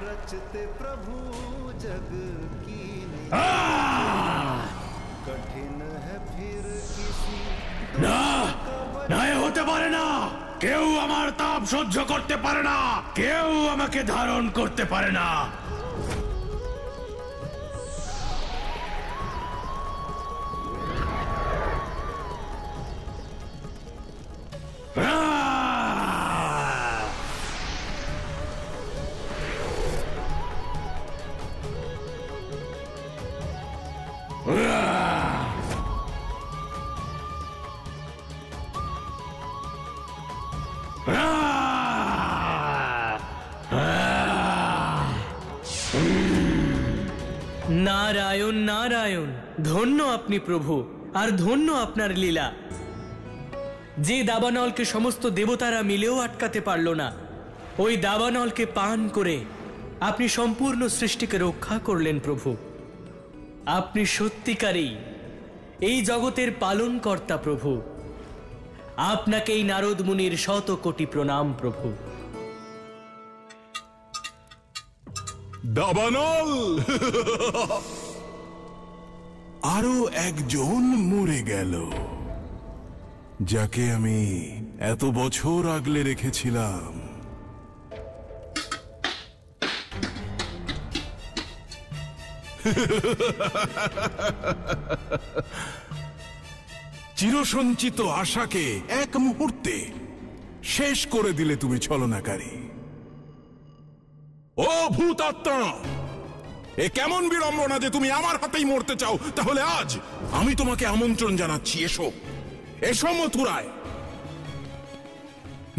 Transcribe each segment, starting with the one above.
रचते प्रभु जग की कठिन है फिर किसी না না, এ হতে পারে না। কেউ আমার তাপ সহ্য করতে পারে না, কেউ আমাকে ধারণ করতে পারে না। নারায়ণ নারায়ণ, ধন্য আপনি প্রভু, আর ধন্য আপনার লীলা। যে দাবানলকে সমস্ত দেবতারা মিলেও আটকাতে পারল না, ওই দাবানলকে পান করে আপনি সম্পূর্ণ সৃষ্টিকে রক্ষা করলেন প্রভু। আপনি সত্যিকারই এই জগতের পালনকর্তা প্রভু। আপনাকে এই নারদ মুনির শত কোটি প্রণাম প্রভু। দাবানল! আরো একজন মরে গেল, যাকে আমি এত বছর আগলে রেখেছিলাম। চিরসঞ্চিত আশাকে এক মুহূর্তে শেষ করে দিলে তুমি ছলনাকারী। ও ভূতাত্মা, এ কেমন বিড়ম্বনা যে তুমি আমার হাতেই মরতে চাও। তাহলে আজ আমি তোমাকে আমন্ত্রণ জানাচ্ছি, এসো এসো মথুরায়।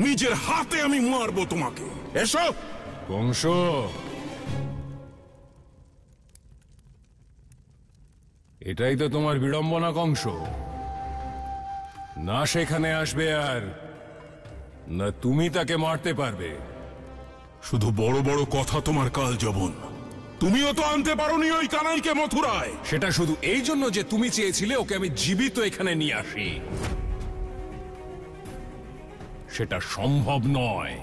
নিজের হাতে আমি মারবো তোমাকে, এসো। কংস, এটাই তো তোমার বিড়ম্বনা কংস? না সেখানে আসবে আর না তুমি তাকে মারতে পারবে। শুধু বড় বড় কথা তোমার কাল যবন। তুমিও তো আনতে পারোনি ওই কানাইকে মথুরায়। সেটা শুধু এই জন্য যে তুমি চেয়েছিলে ওকে আমি জীবিত এখানে নিয়ে আসি। সেটা সম্ভব নয়।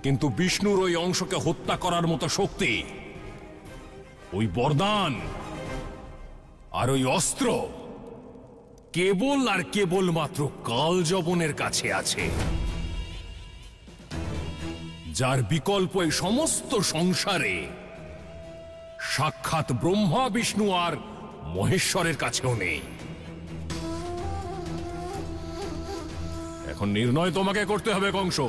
কিন্তু বিষ্ণুর ওই অংশকে হত্যা করার মতো শক্তি, ওই বরদান আর ওই অস্ত্র কেবল আর কেবল মাত্র কালযবনের কাছে আছে, যার বিকল্প এই সমস্ত সংসারে সাক্ষাৎ ব্রহ্মা বিষ্ণু আর মহেশ্বরের কাছেও নেই। এখন নির্ণয় তোমাকে করতে হবে কংস,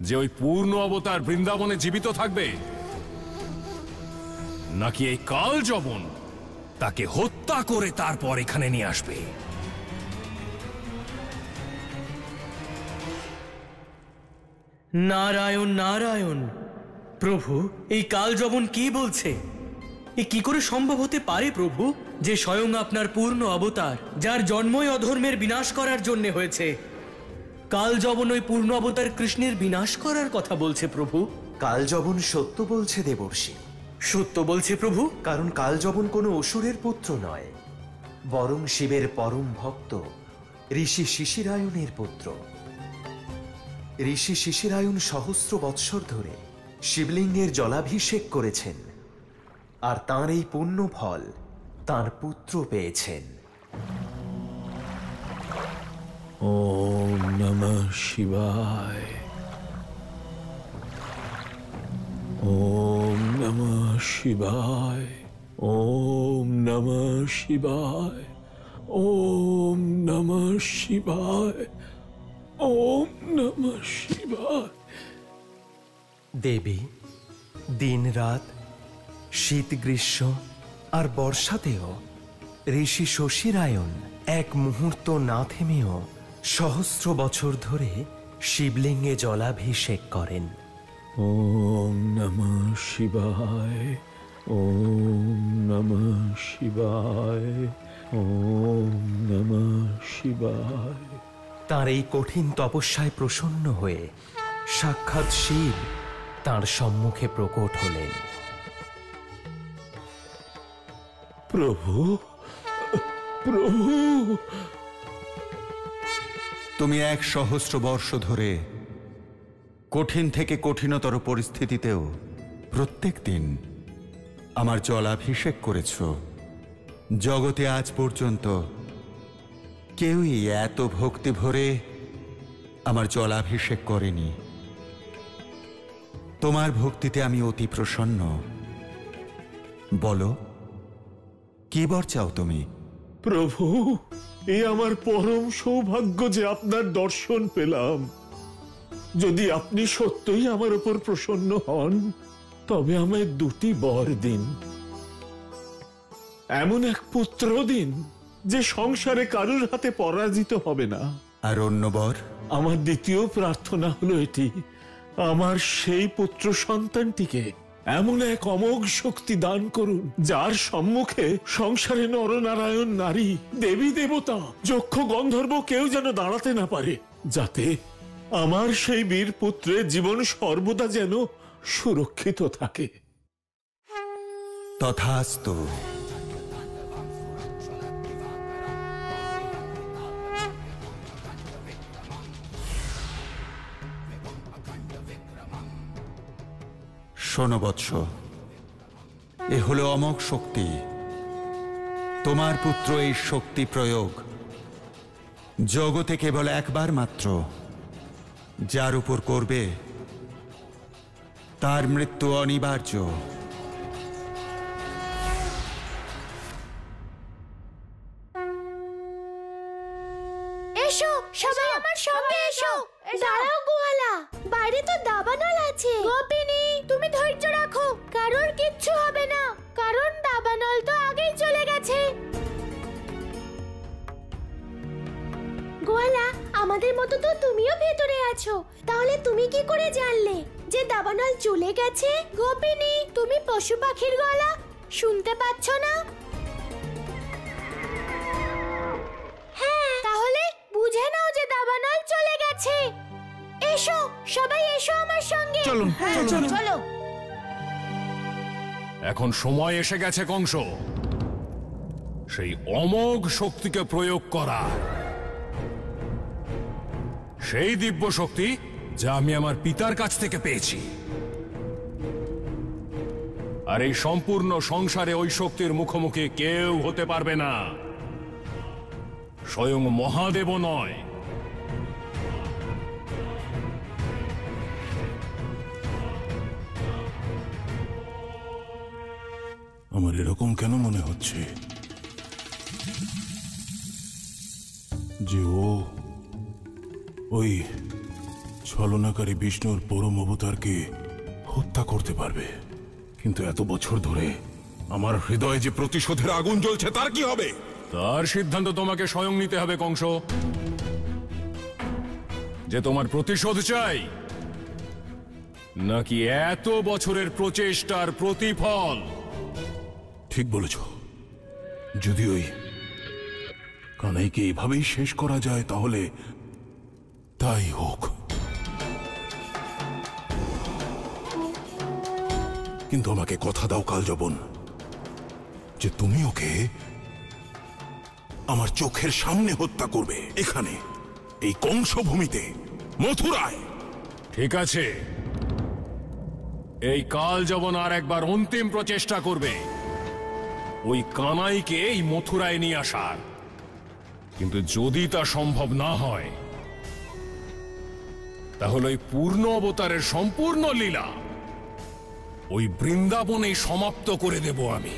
যে ওই পূর্ণ অবতার বৃন্দাবনে জীবিত থাকবে, নাকি এই কালযবন তাকে হত্যা করে তারপর এখানে নিয়ে আসবে। নারায়ণ নারায়ণ, প্রভু এই কালযবন কি বলছে? এ কি করে সম্ভব হতে পারে প্রভু, যে স্বয়ং আপনার পূর্ণ অবতার, যার জন্মই অধর্মের বিনাশ করার জন্য হয়েছে, কালযবন ওই পূর্ণ অবতার কৃষ্ণের বিনাশ করার কথা বলছে প্রভু? কালযবন সত্য বলছে দেবর্ষি। সত্য বলছে প্রভু? কারণ কালযবন কোনো অসুরের পুত্র নয়, বরং শিবের পরম ভক্ত ঋষি শিশিরায়নের পুত্র। ঋষি শিশিরায়ন সহস্র বৎসর ধরে শিবলিঙ্গের জলাভিষেক করেছেন, আর তাঁর এই পুণ্য ফল তাঁর পুত্র পেয়েছেন। ওম নমঃ শিবায়। ওম নমঃ শিবায়। ওম নমঃ শিবায়। ওম নমঃ শিবায়। ওম নমঃ শিবায়। দেবী, দিন রাত, শীত গ্রীষ্ম আর বর্ষাতেও ঋষি শশীরায়ণ এক মুহূর্ত না থেমেও সহস্র বছর ধরে শিবলিঙ্গে জলাভিষেক করেন। ওম নমঃ শিবায়। ওম নমঃ শিবায়। ওম নমঃ শিবায়। তাঁর এই কঠিন তপস্যায় প্রসন্ন হয়ে সাক্ষাৎ শিব তাঁর সম্মুখে প্রকট হলেন। প্রভু, প্রভু, তুমি 100 বর্ষ ধরে কঠিন থেকে কঠিনতর পরিস্থিতিতেও প্রত্যেক দিন আমার জলাভিষেক করেছ। জগতে আজ পর্যন্ত কেউই এত ভক্তি ভরে আমার জলাভিষেক করেনি। তোমার ভক্তিতে আমি অতি প্রসন্ন। বলো, কি বর চাও তুমি? প্রভু, এ আমার পরম সৌভাগ্য যে আপনার দর্শন পেলাম। যদি আপনি সত্যই আমার উপর প্রসন্ন হন, তবে আমায় 2টি বর দিন। এমন এক পুত্র দিন যে সংসারে কারোর হাতে পরাজিত হবে না। আর অন্য বর? আমার দ্বিতীয় প্রার্থনা হলো এটি, আমার সেই পুত্র সন্তানটিকে এমন এক অমোঘ শক্তি দান করুন, যার সম্মুখে সংসারে নরনারায়ণ, নারী, দেবী দেবতা, যক্ষ গন্ধর্ব কেউ যেন দাঁড়াতে না পারে, যাতে আমার সেই বীর পুত্রের জীবন সর্বদা যেন সুরক্ষিত থাকে। তথাস্তু। শোনো বৎস, এ হলো অমোঘ শক্তি। তোমার পুত্র এই শক্তি প্রয়োগ জগতে কেবল একবার মাত্র। যার উপর করবে তার মৃত্যু অনিবার্য। এসো সবাই আমার সঙ্গে এসো। দাঁড়াও গোয়ালা, বাইরে তো দাবানল আছে। গোপিনী, তুমি ধৈর্য রাখো, কারোর কিচ্ছু হবে না, কারণ দাবানল তো আগেই চলে গেছে। গোয়ালা, আমাদের মতো তো তুমিও ভেতরে আছো, তাহলে তুমি কি করে জানলে যে দাবানল চলে গেছে? গোপিনী, তুমি পশু পাখির গলা শুনতে পাচ্ছ না? হ্যাঁ, তাহলে বুঝে নাও যে দাবানল চলে গেছে। এসো সবাই, এসো আমার সঙ্গে। চলুন, চলুন। চলো। এখন সময় এসে গেছে কংস সেই অমোঘ শক্তিকে প্রয়োগ করা। সেই দিব্য শক্তি যা আমি আমার পিতার কাছ থেকে পেয়েছি। আর এই সম্পূর্ণ সংসারে ওই শক্তির মুখোমুখি কেউ হতে পারবে না, স্বয়ং মহাদেবও নয়। আমার এরকম কেন মনে হচ্ছে যে ওই ছলনাকারী বিষ্ণুর পরম অবতারকে হত্যা করতে পারবে? কিন্তু এত বছর ধরে আমার হৃদয়ে যে প্রতিশোধের আগুন জ্বলছে, তার কি হবে? তার সিদ্ধান্ত তোমাকে স্বয়ং নিতে হবে কংস। যে তোমার প্রতিশোধ চাই, নাকি এত বছরের প্রচেষ্টার প্রতিফল? ঠিক বলেছ। যদি ওই কানাইকে এইভাবেই শেষ করা যায়, তাহলে তাই হোক। কিন্তু আমাকে কথা দাও কালযবন, যে তুমি ওকে আমার চোখের সামনে হত্যা করবে, এখানে, এই কংসভূমিতে, মথুরায়। ঠিক আছে, এই কালযবন আর একবার অন্তিম প্রচেষ্টা করবে ওই কানাইকে এই মথুরায় নিয়ে আসার। কিন্তু যদি তা সম্ভব না হয়, তাহলে ওই পূর্ণ অবতারের সম্পূর্ণ লীলা ওই বৃন্দাবনে সমাপ্ত করে দেব আমি।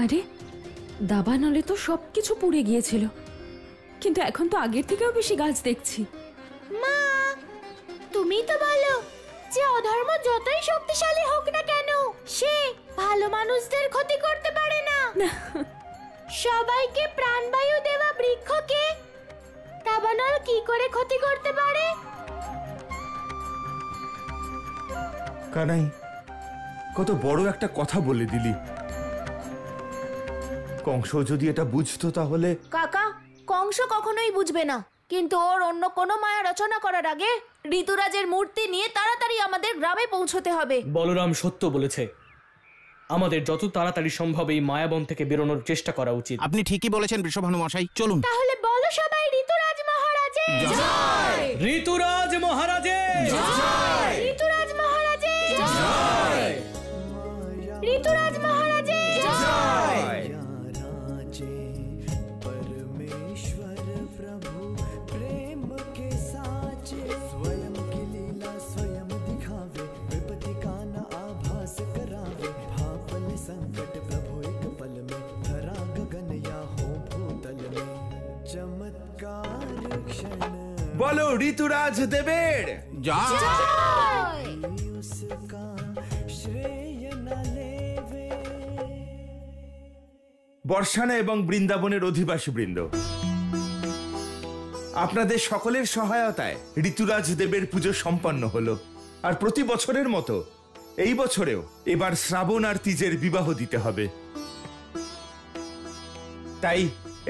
আরে, দাবানলে তো সবকিছু পুড়ে গিয়েছিল, কিন্তু এখন তো আগের থেকেও বেশি গাছ দেখছি। মা, তুমি তো বলো যে অধর্ম যতই শক্তিশালী হোক না কেন, সে ভালো মানুষদের ক্ষতি করতে পারে না। সবাইকে প্রাণবায়ু দেওয়া বৃক্ষকে দাবানল কি করে ক্ষতি করতে পারে? কানাই, কত বড় একটা কথা বলে দিলি। কংস যদি এটা বুঝতো তাহলে। কাকা, কংস কখনোই বুঝবে না, কিন্তু ওর অন্য কোনো মায়া রচনা করার আগে ঋতুরাজের মূর্তি নিয়ে তাড়াতাড়ি আমাদের গ্রামে পৌঁছতে হবে। বলরাম সত্য বলেছে, আমাদের যত তাড়াতাড়ি সম্ভব এই মায়াবন থেকে বেরোনোর চেষ্টা করা উচিত। আপনি ঠিকই বলেছেন বৃষভানু মশাই, চলুন। তাহলে বলো সবাই ঋতুরাজ মহারাজে জয়! ঋতুরাজ মহারাজে জয়! ঋতুরাজ মহারাজে জয়! ঋতুরাজ মহারাজে জয়! বলো ঋতুরাজ দেবের জয়। বর্ষানা এবং বৃন্দাবনের অধিবাসী বৃন্দ, আপনাদের সকলের সহায়তায় ঋতুরাজ দেবের পুজো সম্পন্ন হলো। আর প্রতি বছরের মতো এই বছরেও এবার শ্রাবণ আর তীজের বিবাহ দিতে হবে। তাই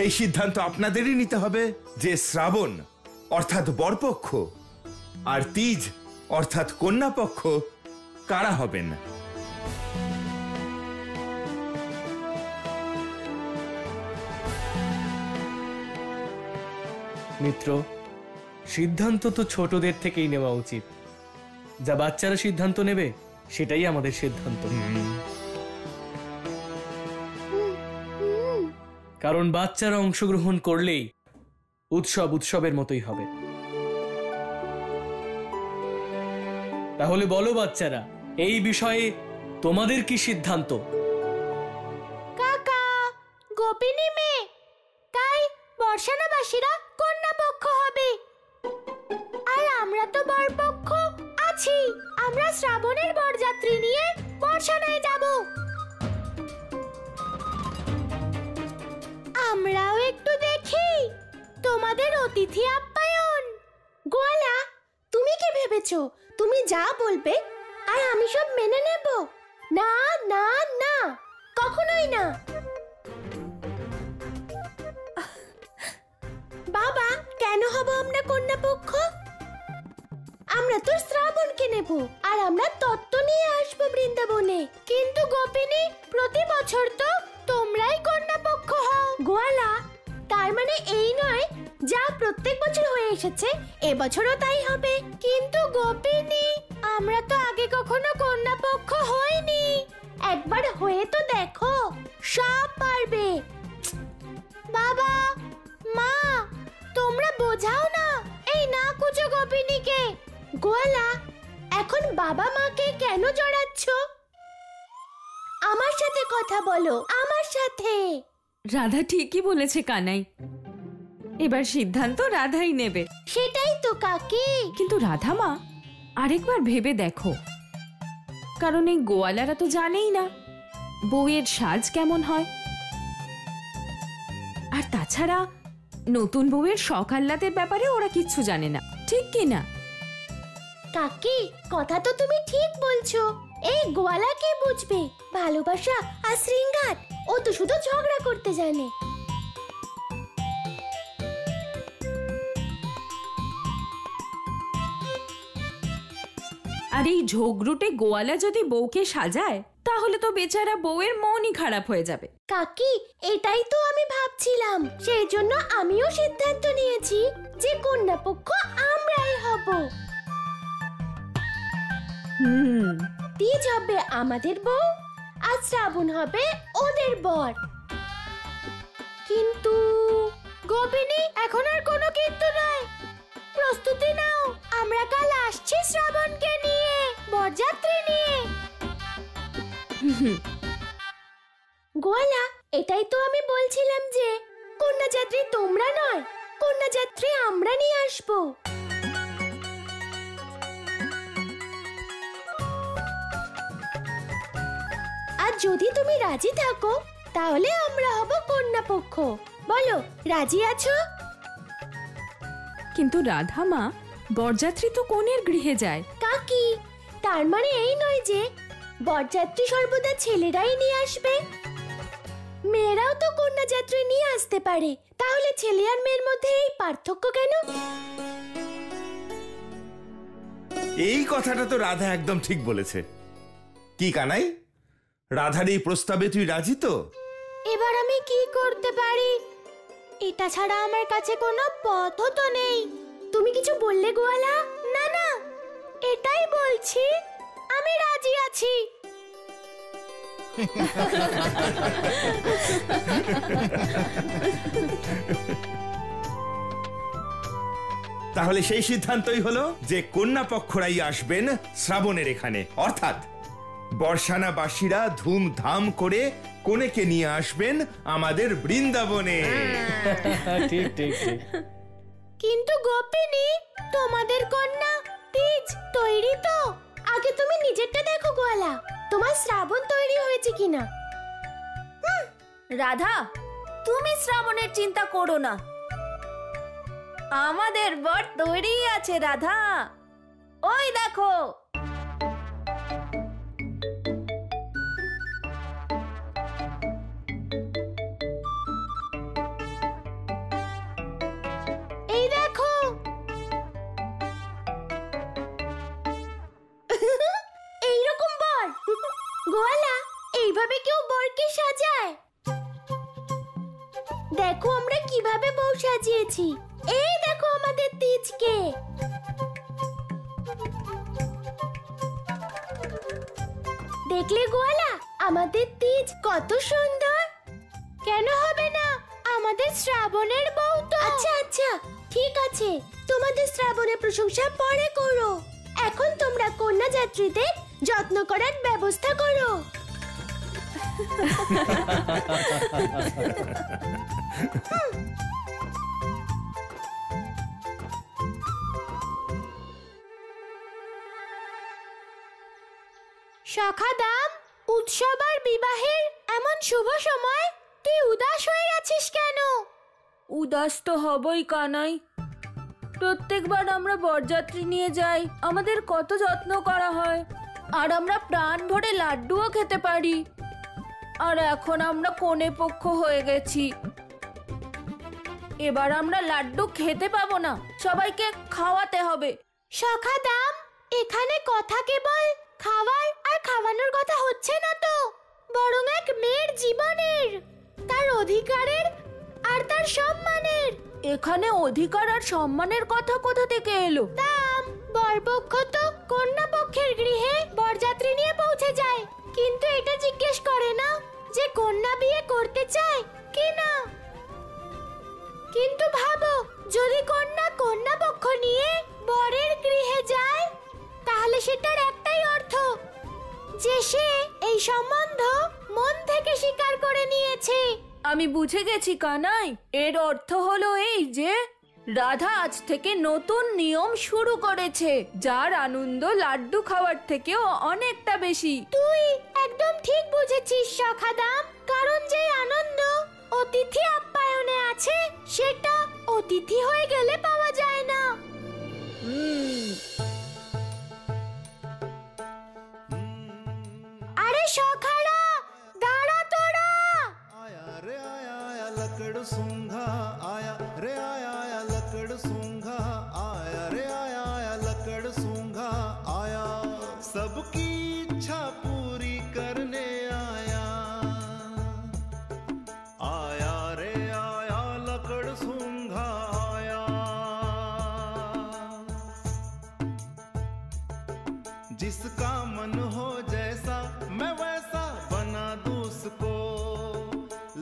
এই সিদ্ধান্ত আপনাদেরই নিতে হবে যে শ্রাবণ অর্থাৎ বরপক্ষ আর তীজ অর্থাৎ কন্যাপক্ষ কারা হবেন। মিত্র, সিদ্ধান্ত তো ছোটদের থেকেই নেওয়া উচিত। যা বাচ্চারা সিদ্ধান্ত নেবে সেটাই আমাদের সিদ্ধান্ত, কারণ বাচ্চারা অংশগ্রহণ করলেই উৎসব উৎসবের মতোই হবে। তাহলে বলো বাচ্চারা, এই বিষয়ে তোমাদের কি সিদ্ধান্ত? কাকা, গোপিনী মেয়ে, তাই বর্ষানাবাসীরা কন্যা পক্ষ হবে, আর আমরা তো বরপক্ষ আছি। আমরা শ্রাবণের বরযাত্রী নিয়ে বর্ষানায় যাব। আমরাও একটু দেখি তোমাদের অতিথি আপ্যায়ন। গোয়ালা, তুমি কি ভেবেছো তুমি যা বলবে আর আমি সব মেনে নেব? না না না, কখনোই না। বাবা, কেন হব আমরা কন্যা পক্ষ? আমরা তো শ্রাবণকে নেব, আর আমরা তত্ত্ব নিয়ে আসবো বৃন্দাবনে। কিন্তু গোপিনী, প্রতি বছর তো তোমরাই কন্যা পক্ষ হও। গোয়ালা, তার মানে এই নয় যা প্রত্যেক বছর হয়ে এসেছে এবছরও তাই হবে। কিন্তু গোপিনী, আমরা তো আগে কখনো কন্যা পক্ষ হইনি। একবার হয়ে তো দেখো, সব পারবে। বাবা, মা, তোমরা বোঝাও না এই না কুচো গোপিনীকে। গোয়ালা, এখন বাবা মাকে কেন জড়াচ্ছ? আমার সাথে কথা বলো, আমার সাথে। রাধা ঠিকই বলেছে কানাই, এবার সিদ্ধান্ত রাধাই নেবে। সেটাই তো কাকি। কিন্তু রাধা মা, আরেকবার ভেবে দেখো, কারণ এই গোয়ালারা তো জানেই না বউয়ের সাজ কেমন হয়। আর তাছাড়া নতুন বউয়ের শখ আহ্লাদের ব্যাপারে ওরা কিচ্ছু জানে না, ঠিক কি না? কাকি, কথা তো তুমি ঠিক বলছো। এই গোয়ালা কে বুঝবে ভালোবাসা আর শৃঙ্গার? ও তো শুধু ঝগড়া করতে জানে। আর এই ঝগড়ুটে গোয়ালা যদি বউকে সাজায়, তাহলে তো বেচারা বউয়ের মনই খারাপ হয়ে যাবে। কাকি, এটাই তো আমি ভাবছিলাম। সেই জন্য আমিও সিদ্ধান্ত নিয়েছি যে কন্যা পক্ষ আমরাই হব। তীজ হবে আমাদের বউ, আর শ্রাবণ হবে ওদের বর। কিন্তু গোপিনী, এখন আর কোনো কিন্তু নয়। প্রস্তুতি নাও, আমরা কাল আসছি শ্রাবণকে নিয়ে, বরযাত্রী নিয়ে। গোয়ালা, এটাই তো আমি বলছিলাম যে কন্যাযাত্রী তোমরা নয়, কন্যাযাত্রী আমরা নিয়ে আসবো। আর যদি তুমি রাজি থাকো তাহলে আমরা হব কন্যা পক্ষ। বলো, রাজি আছো? কিন্তু রাধা মা, বরযাত্রী তো কনের গৃহে যায়। কাকি, তার মানে এই নয় যে বরযাত্রী সর্বদা ছেলেরাই নিয়ে আসবে, মেয়েরাও তো কন্যা যাত্রী নিয়ে আসতে পারে। তাহলে ছেলে আর মেয়ের মধ্যে এই পার্থক্য কেন? এই কথাটা তো রাধা একদম ঠিক বলেছে। কি কানাই, রাধার এই প্রস্তাবে তুই রাজি তো? এবার আমি কি করতে পারি? এটা ছাড়া আমার কাছে কোনো পথও তো নেই। তুমি কিছু বললে গোয়ালা? না না, এটাই বলছি, আমি রাজি আছি। তাহলে সেই সিদ্ধান্তই হলো যে কন্যা পক্ষরাই আসবেন শ্রাবণের এখানে, অর্থাৎ বর্ষানাবাসীরা ধুমধাম করে কনেকে নিয়ে আসবেন আমাদের বৃন্দাবনে। ঠিক ঠিক ঠিক। কিন্তু গোপিনী, তোমাদের কন্যা তিজ তৈরি তো? আগে তুমি নিজেরটা দেখো গোয়ালা, তোমার শ্রাবণ তৈরি হয়েছে কিনা। রাধা, তুমি শ্রাবণের চিন্তা করো না, আমাদের বর তৈরি আছে। রাধা, ওই দেখো। এই দেখো। এইরকম বর গোয়ালা, এইভাবে কেউ বরকে সাজায়? দেখো আমরা কিভাবে বউ সাজিয়েছি। এই দেখো আমাদের তিজকে। দেখলে গোয়ালা, আমাদের তিজ কত সুন্দর। কেন হবে না? আমাদের শ্রাবণের বউ তো। আচ্ছা আচ্ছা, ঠিক আছে, তোমাদের শ্রাবণের প্রশংসা পরে করো। এখন তোমরা কন্যা যাত্রীদের যত্ন করার ব্যবস্থা করো। সখাদাম, উৎসব আর বিবাহের এমন শুভ সময় তুই উদাস হয়ে আছিস কেন? উদাস তো হবই কানাই, প্রত্যেকবার আমরা বরযাত্রী নিয়ে যাই, আমাদের কত যত্ন করা হয়, আর আমরা প্রাণ ভরে লাড্ডুও খেতে পারি। আর এখন আমরা কনে পক্ষ হয়ে গেছি, এবার আমরা লাড্ডু খেতে পাবো না, সবাইকে খাওয়াতে হবে। সখাদাম, এখানে কথা কেবল খাওয়ার আর খাওয়ানোর কথা হচ্ছে না তো, বরং এক মেয়ের জীবনের, তার অধিকারের আর তার সম্মানের। এখানে অধিকার আর সম্মানের কথা কোথা থেকে এলো? দাম, বরপক্ষ তো কন্যা পক্ষের গৃহে বরযাত্রী নিয়ে পৌঁছে যায়, কিন্তু এটা জিজ্ঞেস করে না যে কন্যা বিয়ে করতে চায় কি না। কিন্তু ভাবো, যদি কন্যা পক্ষ নিয়ে বরের গৃহে যায়, তাহলে সেটার একটাই অর্থ, যে সে এই সম্বন্ধ মন থেকে স্বীকার করে নিয়েছে। আমি বুঝে গেছি কানাই, এর অর্থ হলো এই যে রাধা আজ থেকে নতুন নিয়ম শুরু করেছে, যার আনন্দ লাড্ডু খাওয়ার থেকেও অনেকটা বেশি। তুই একদম ঠিক বুঝেছিস সখাদাম, কারণ যে আনন্দ অতিথি আপ্যায়নে আছে, সেটা অতিথি হয়ে গেলে পাওয়া যায় না। আরে সখারা, দাঁড়া তোরা। आया रे आया आया लकड़ सूंघा, आया रे आया आया लकड़ सूंघा, आया रे आया आया लकड़ सूंघा, आया सबकी इच्छा पूरी करने आया, आया रे आया लकड़ सूंघा, आया जिसका मन हो जैसा मैं वैसा बना दूं उसको,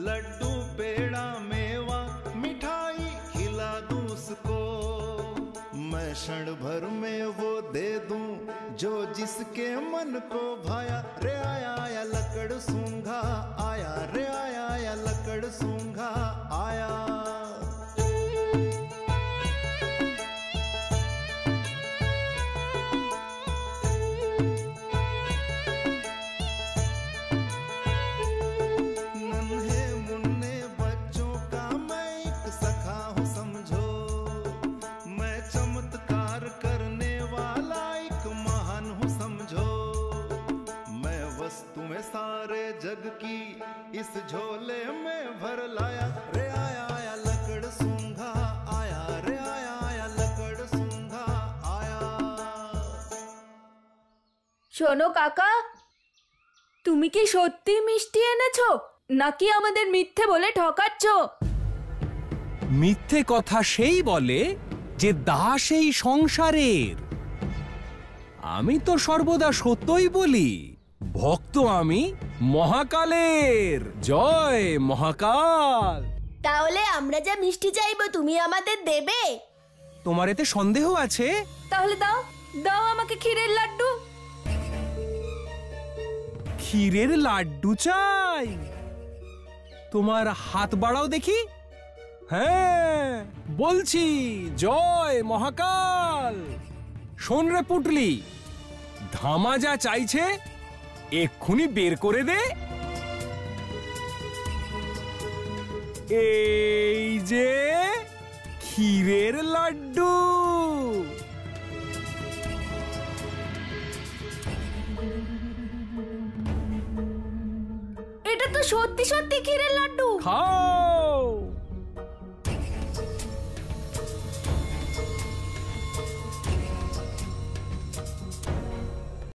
लड्डू पेड़ा मेवा मिठाई खिला दूं उसको, मैं क्षण भर में वो दे दूं जो जिसके मन को भाया, रे आया आया लकड़ सूंघा, आया रे आया आया लकड़ सूंघा, आया। नन्हे मुन्ने बच्चों का मैं एक सखा हूँ समझो, मैं चमत्कार करने वाला एक महान हूँ समझो, जग की इस झोले में भर लाया रे आया आया लकड़ सूंघा आया रे आया आया लकड़ सूंघा आया। শোনো কাকা, তুমি কি সত্যি মিষ্টি এনেছো নাকি আমাদের মিথ্যে বলে ঠকাচ্ছ? মিথ্যে কথা সেই বলে যে দাস এই সংসারের। আমি তো সর্বদা সত্যই বলি। ভক্ত আমি মহাকালের। জয় মহাকাল। তাহলে আমরা যা মিষ্টি চাইবো তুমি আমাদের দেবে? তোমার এতে সন্দেহ আছে? তাহলে দাও দাও আমাকে ক্ষীরের লাড্ডু। ক্ষীরের লাড্ডু চাই? তোমার হাত বাড়াও দেখি। হ্যাঁ বলছি, জয় মহাকাল। শোন রে পুটলি, ধামা যা চাইছে এক্ষুনি বের করে দে। এই যে ক্ষীরের লাড্ডু। এটা তো সত্যি সত্যি ক্ষীরের লাড্ডু। খাও।